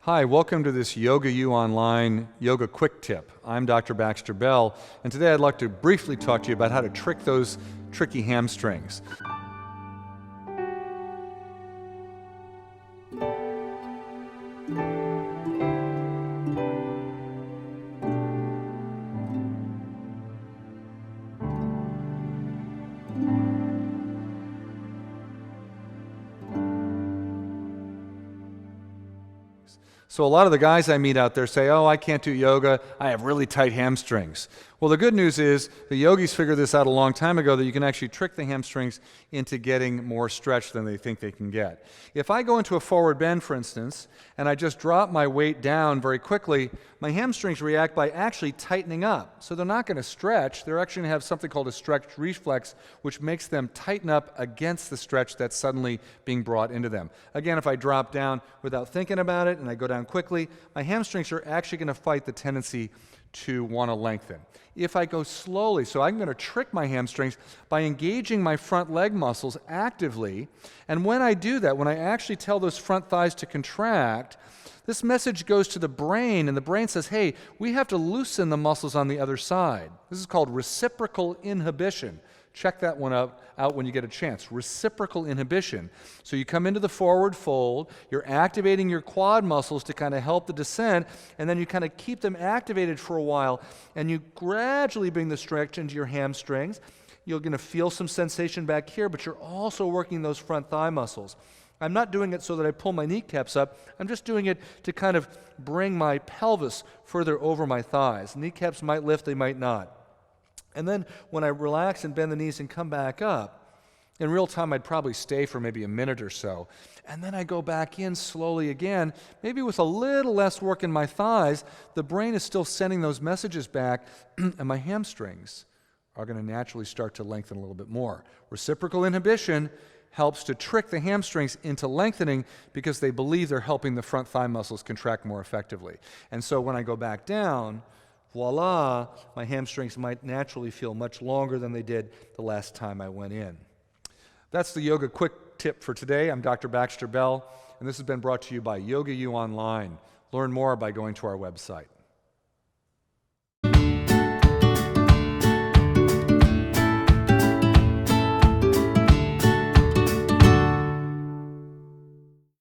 Hi, welcome to this YogaUOnline Yoga Quick Tip. I'm Dr. Baxter Bell, and today I'd like to briefly talk to you about how to trick those tricky hamstrings. So a lot of the guys I meet out there say, oh, I can't do yoga, I have really tight hamstrings. Well, the good news is the yogis figured this out a long time ago that you can actually trick the hamstrings into getting more stretch than they think they can get. If I go into a forward bend, for instance, and I just drop my weight down very quickly, my hamstrings react by actually tightening up. So they're not going to stretch, they're actually going to have something called a stretch reflex, which makes them tighten up against the stretch that's suddenly being brought into them. Again, if I drop down without thinking about it and I go down quickly, my hamstrings are actually going to fight the tendency to want to lengthen. If I go slowly, so I'm going to trick my hamstrings by engaging my front leg muscles actively, and when I do that, when I actually tell those front thighs to contract, this message goes to the brain, and the brain says, hey, we have to loosen the muscles on the other side. This is called reciprocal inhibition. Check that one out when you get a chance. Reciprocal inhibition. So you come into the forward fold, you're activating your quad muscles to kind of help the descent, and then you kind of keep them activated for a while, and you gradually bring the stretch into your hamstrings. You're going to feel some sensation back here, but you're also working those front thigh muscles. I'm not doing it so that I pull my kneecaps up. I'm just doing it to kind of bring my pelvis further over my thighs. Kneecaps might lift, they might not. And then when I relax and bend the knees and come back up, in real time I'd probably stay for maybe a minute or so. And then I go back in slowly again, maybe with a little less work in my thighs. The brain is still sending those messages back, and my hamstrings are going to naturally start to lengthen a little bit more. Reciprocal inhibition helps to trick the hamstrings into lengthening because they believe they're helping the front thigh muscles contract more effectively. And so when I go back down, voila, my hamstrings might naturally feel much longer than they did the last time I went in. That's the Yoga Quick Tip for today. I'm Dr. Baxter Bell, and this has been brought to you by YogaUOnline. Learn more by going to our website.